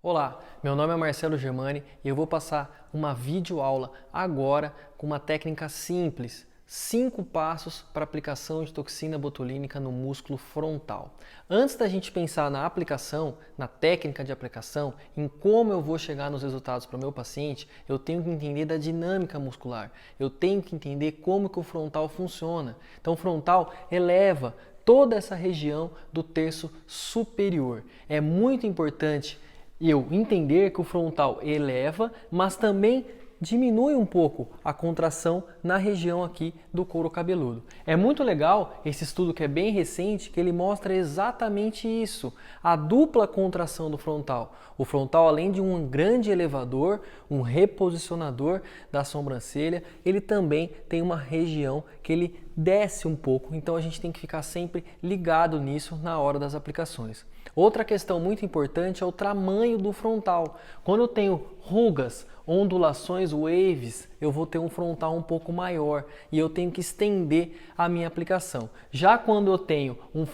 Olá, meu nome é Marcelo Germani e eu vou passar uma videoaula agora com uma técnica simples, 5 passos para aplicação de toxina botulínica no músculo frontal. Antes da gente pensar na aplicação, na técnica de aplicação, em como eu vou chegar nos resultados para o meu paciente, eu tenho que entender da dinâmica muscular, eu tenho que entender como que o frontal funciona. Então o frontal eleva toda essa região do terço superior. É muito importante eu entender que o frontal eleva, mas também diminui um pouco a contração na região aqui do couro cabeludo. É muito legal esse estudo que é bem recente, que ele mostra exatamente isso, a dupla contração do frontal. O frontal, além de um grande elevador, um reposicionador da sobrancelha, ele também tem uma região que ele desce um pouco, então a gente tem que ficar sempre ligado nisso na hora das aplicações. Outra questão muito importante é o tamanho do frontal. Quando eu tenho rugas, ondulações, waves, eu vou ter um frontal um pouco maior e eu tenho que estender a minha aplicação. Já quando eu tenho um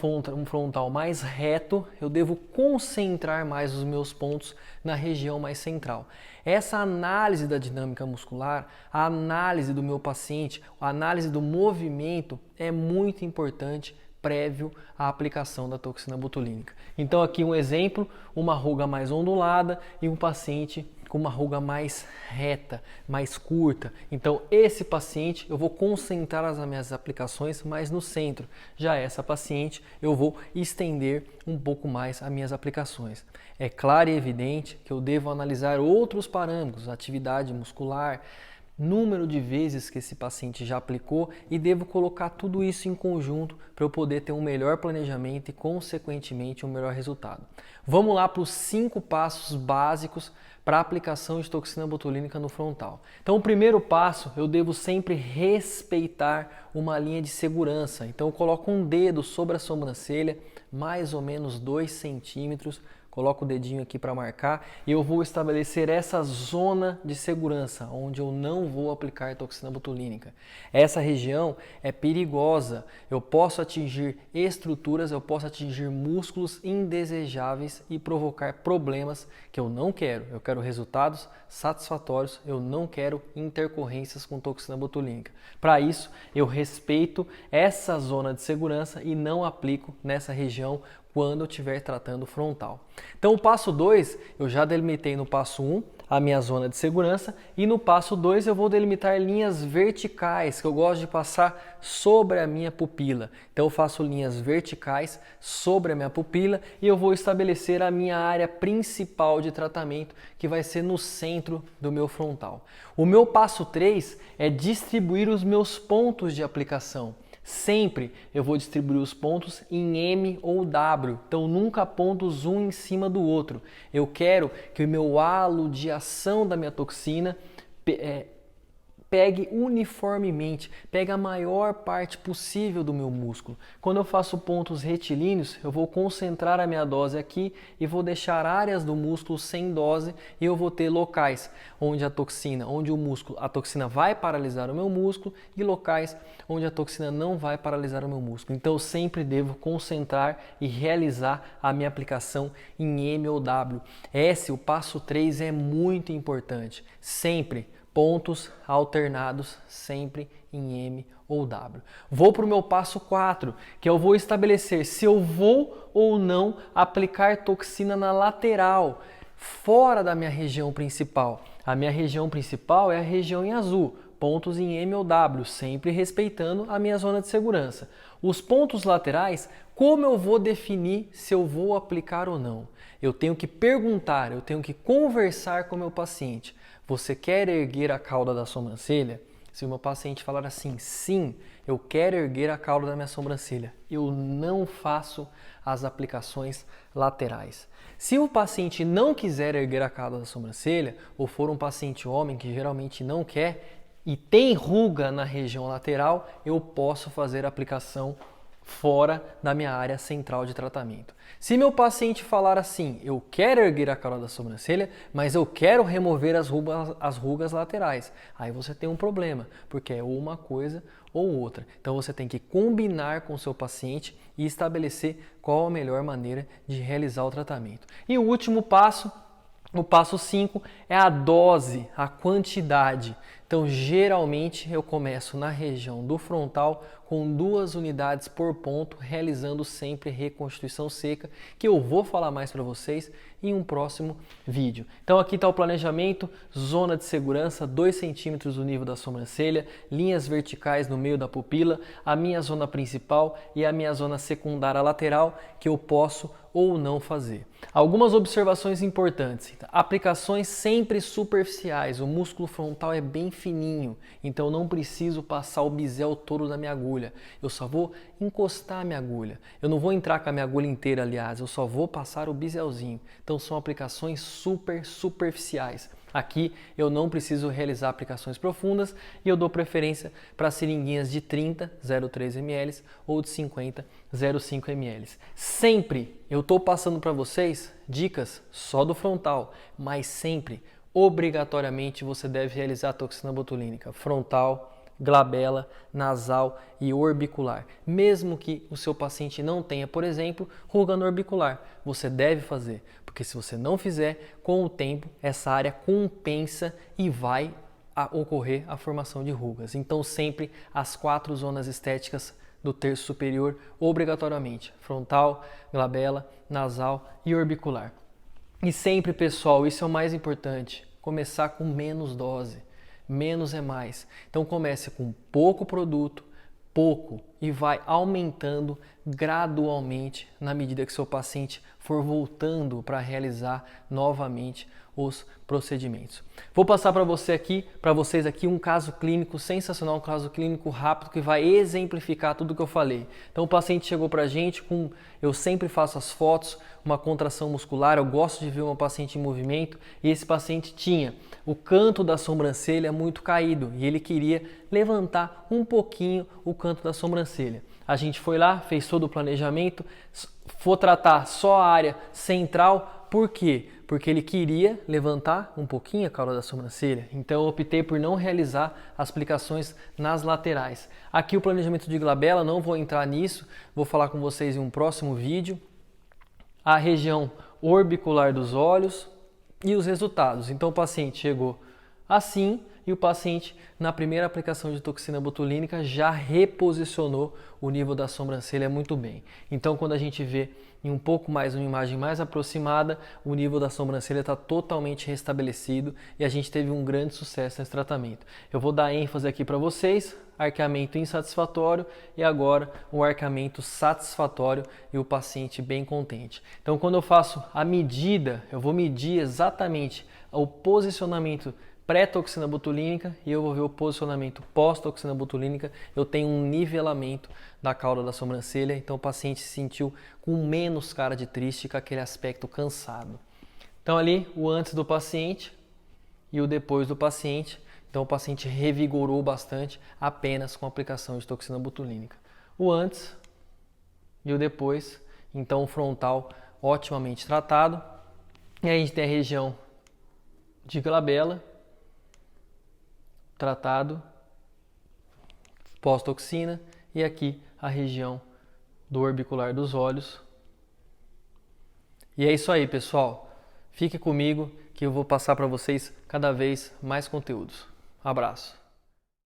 frontal mais reto, eu devo concentrar mais os meus pontos na região mais central. Essa análise da dinâmica muscular, a análise do meu paciente, a análise do movimento é muito importante prévio à aplicação da toxina botulínica. Então aqui um exemplo, uma ruga mais ondulada e um paciente com uma ruga mais reta, mais curta. Então esse paciente eu vou concentrar as minhas aplicações mais no centro. Já essa paciente eu vou estender um pouco mais as minhas aplicações. É claro e evidente que eu devo analisar outros parâmetros, atividade muscular, número de vezes que esse paciente já aplicou e devo colocar tudo isso em conjunto para eu poder ter um melhor planejamento e, consequentemente, um melhor resultado. Vamos lá para os 5 passos básicos para a aplicação de toxina botulínica no frontal. Então, o primeiro passo, eu devo sempre respeitar uma linha de segurança. Então, eu coloco um dedo sobre a sobrancelha, mais ou menos 2 centímetros, coloco o dedinho aqui para marcar e eu vou estabelecer essa zona de segurança, onde eu não vou aplicar toxina botulínica. Essa região é perigosa, eu posso atingir estruturas, eu posso atingir músculos indesejáveis e provocar problemas que eu não quero. Eu quero resultados satisfatórios, eu não quero intercorrências com toxina botulínica. Para isso, eu respeito essa zona de segurança e não aplico nessa região quando eu estiver tratando frontal. Então o passo 2, eu já delimitei no passo 1 a minha zona de segurança e no passo 2 eu vou delimitar linhas verticais que eu gosto de passar sobre a minha pupila. Então eu faço linhas verticais sobre a minha pupila e eu vou estabelecer a minha área principal de tratamento, que vai ser no centro do meu frontal. O meu passo 3 é distribuir os meus pontos de aplicação. Sempre eu vou distribuir os pontos em M ou W, então nunca pontos um em cima do outro. Eu quero que o meu halo de ação da minha toxina pegue uniformemente, pegue a maior parte possível do meu músculo. Quando eu faço pontos retilíneos, eu vou concentrar a minha dose aqui e vou deixar áreas do músculo sem dose e eu vou ter locais onde a toxina vai paralisar o meu músculo e locais onde a toxina não vai paralisar o meu músculo. Então eu sempre devo concentrar e realizar a minha aplicação em M ou W. O passo 3 é muito importante. Sempre pontos alternados, sempre em M ou W. Vou para o meu passo 4, que eu vou estabelecer se eu vou ou não aplicar toxina na lateral, fora da minha região principal. A minha região principal é a região em azul, pontos em M ou W, sempre respeitando a minha zona de segurança. Os pontos laterais, como eu vou definir se eu vou aplicar ou não? Eu tenho que perguntar, eu tenho que conversar com o meu paciente. Você quer erguer a cauda da sobrancelha? Se o meu paciente falar assim, sim, eu quero erguer a cauda da minha sobrancelha, eu não faço as aplicações laterais. Se o paciente não quiser erguer a cauda da sobrancelha, ou for um paciente homem que geralmente não quer e tem ruga na região lateral, eu posso fazer a aplicação fora da minha área central de tratamento. Se meu paciente falar assim, eu quero erguer a cauda da sobrancelha, mas eu quero remover as rugas laterais, aí você tem um problema, porque é ou uma coisa ou outra. Então você tem que combinar com o seu paciente e estabelecer qual a melhor maneira de realizar o tratamento. E o último passo O passo 5 é a dose, a quantidade. Então, geralmente, eu começo na região do frontal com 2 unidades por ponto, realizando sempre reconstituição seca, que eu vou falar mais para vocês em um próximo vídeo. Então, aqui está o planejamento, zona de segurança, 2 centímetros do nível da sobrancelha, linhas verticais no meio da pupila, a minha zona principal e a minha zona secundária lateral, que eu posso ou não fazer. Algumas observações importantes. Aplicações sempre superficiais. O músculo frontal é bem fininho, então não preciso passar o bisel todo da minha agulha. Eu só vou encostar a minha agulha. Eu não vou entrar com a minha agulha inteira, aliás, eu só vou passar o biselzinho. Então são aplicações super superficiais. Aqui eu não preciso realizar aplicações profundas e eu dou preferência para seringuinhas de 30, 0,3 ml ou de 50, 0,5 ml. Sempre eu estou passando para vocês dicas só do frontal, mas sempre, obrigatoriamente, você deve realizar a toxina botulínica frontal, glabela, nasal e orbicular. Mesmo que o seu paciente não tenha, por exemplo, ruga no orbicular, você deve fazer, porque se você não fizer, com o tempo essa área compensa e vai ocorrer a formação de rugas. Então sempre as 4 zonas estéticas do terço superior, obrigatoriamente, frontal, glabela, nasal e orbicular. E sempre, pessoal, isso é o mais importante, começar com menos dose. Menos é mais. Então comece com pouco produto, pouco, e vai aumentando gradualmente na medida que seu paciente for voltando para realizar novamente os procedimentos. Vou passar para vocês aqui um caso clínico sensacional, um caso clínico rápido que vai exemplificar tudo o que eu falei. Então o paciente chegou para a gente com, eu sempre faço as fotos, uma contração muscular, eu gosto de ver uma paciente em movimento, e esse paciente tinha o canto da sobrancelha muito caído e ele queria levantar um pouquinho o canto da sobrancelha. A gente foi lá, fez todo o planejamento, for tratar só a área central. Por quê? Porque ele queria levantar um pouquinho a cauda da sobrancelha, então eu optei por não realizar as aplicações nas laterais. Aqui o planejamento de glabela, não vou entrar nisso, vou falar com vocês em um próximo vídeo. A região orbicular dos olhos e os resultados. Então o paciente chegou assim e o paciente na primeira aplicação de toxina botulínica já reposicionou o nível da sobrancelha muito bem. Então quando a gente vê em um pouco mais, uma imagem mais aproximada, o nível da sobrancelha está totalmente restabelecido e a gente teve um grande sucesso nesse tratamento. Eu vou dar ênfase aqui para vocês, arqueamento insatisfatório e agora o arqueamento satisfatório e o paciente bem contente. Então quando eu faço a medida, eu vou medir exatamente o posicionamento pré-toxina botulínica e eu vou ver o posicionamento pós-toxina botulínica. Eu tenho um nivelamento da cauda da sobrancelha, então o paciente se sentiu com menos cara de triste, com aquele aspecto cansado. Então ali o antes do paciente e o depois do paciente. Então o paciente revigorou bastante apenas com a aplicação de toxina botulínica. O antes e o depois, então o frontal otimamente tratado. E aí a gente tem a região de glabela, tratado, pós-toxina, e aqui a região do orbicular dos olhos. E é isso aí, pessoal. Fique comigo que eu vou passar para vocês cada vez mais conteúdos. Abraço.